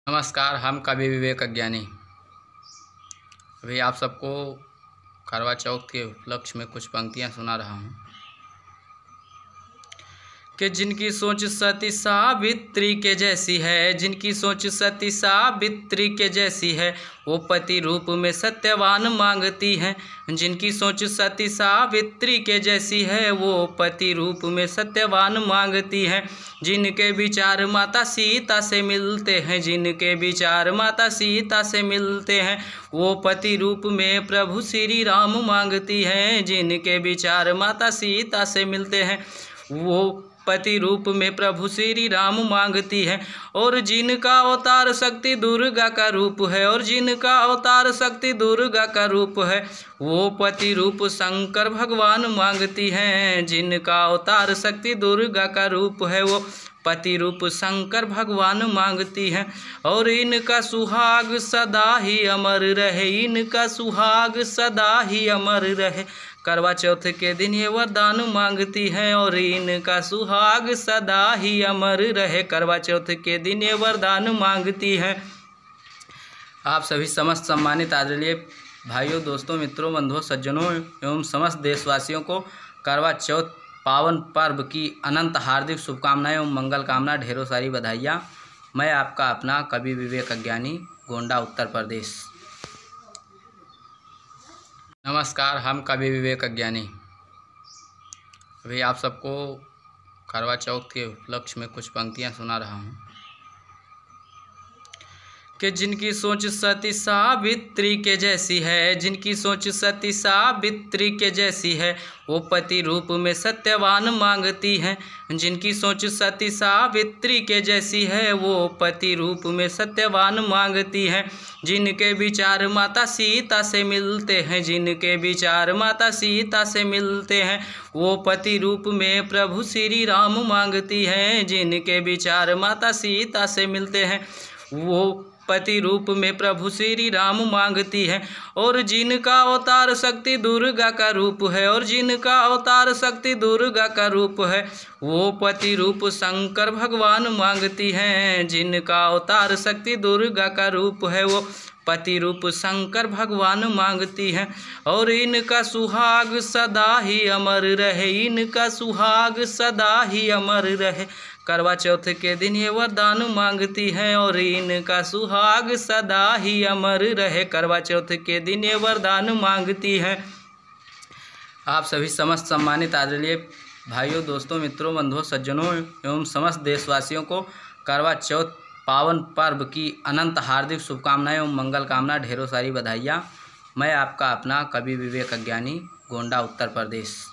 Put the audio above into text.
नमस्कार, हम कवि विवेक अज्ञानी। अभी आप सबको करवा चौथ के उपलक्ष्य में कुछ पंक्तियां सुना रहा हूं कि जिनकी सोच सती सावित्री के जैसी है, जिनकी सोच सती सावित्री के जैसी है, वो पति रूप में सत्यवान मांगती हैं। जिनकी सोच सती सावित्री के जैसी है, वो पति रूप में सत्यवान मांगती हैं। जिनके विचार माता सीता से मिलते हैं, जिनके विचार माता सीता से मिलते हैं, वो पति रूप में प्रभु श्री राम मांगती हैं। जिनके विचार माता सीता से मिलते हैं, वो पति रूप में प्रभु श्री राम मांगती है। और जिनका अवतार शक्ति दुर्गा का रूप है, और जिनका अवतार शक्ति दुर्गा का रूप है, वो पति रूप शंकर भगवान मांगती हैं। जिनका अवतार शक्ति दुर्गा का रूप है, वो पति रूप शंकर भगवान मांगती हैं। और इनका सुहाग सदा ही अमर रहे, इनका सुहाग सदा ही अमर रहे, करवा चौथ के दिन ये वरदान मांगती हैं। और इनका सुहाग सदा ही अमर रहे, करवा चौथ के दिन ये वरदान मांगती हैं। आप सभी समस्त सम्मानित आदरणीय भाइयों, दोस्तों, मित्रों, बंधुओं, सज्जनों एवं समस्त देशवासियों को करवा चौथ पावन पर्व की अनंत हार्दिक शुभकामनाएं एवं मंगल कामना, ढेरों सारी बधाइयाँ। मैं आपका अपना कवि विवेक अज्ञानी, गोंडा, उत्तर प्रदेश। नमस्कार, हम कवि विवेक अज्ञानी। अभी आप सबको करवा चौथ के उपलक्ष्य में कुछ पंक्तियां सुना रहा हूं कि जिनकी सोच सती सावित्री के जैसी है, जिनकी सोच सती सावित्री के जैसी है, वो पति रूप में सत्यवान मांगती हैं। जिनकी सोच सती सावित्री के जैसी है, वो पति रूप में सत्यवान मांगती हैं। जिनके विचार माता सीता से मिलते हैं, जिनके विचार माता सीता से मिलते हैं, वो पति रूप में प्रभु श्री राम मांगती हैं। जिनके विचार माता सीता से मिलते हैं, वो पति रूप में प्रभु श्री राम मांगती है। और जिनका अवतार शक्ति दुर्गा का रूप है, और जिनका अवतार शक्ति दुर्गा का रूप है, वो पति रूप शंकर भगवान मांगती हैं। जिनका अवतार शक्ति दुर्गा का रूप है, वो पति रूप शंकर भगवान मांगती हैं। और इनका सुहाग सदा ही अमर रहे, इनका सुहाग सदा ही अमर रहे, करवा चौथ के दिन ये वरदान मांगती हैं। और इनका सुहाग सदा ही अमर रहे, करवा चौथ के दिन ये वरदान मांगती हैं। आप सभी समस्त सम्मानित आदरणीय भाइयों, दोस्तों, मित्रों, बंधुओं, सज्जनों एवं समस्त देशवासियों को करवा चौथ पावन पर्व की अनंत हार्दिक शुभकामनाएं एवं मंगल कामना, ढेरों सारी बधाइयाँ। मैं आपका अपना कवि विवेक अज्ञानी, गोंडा, उत्तर प्रदेश।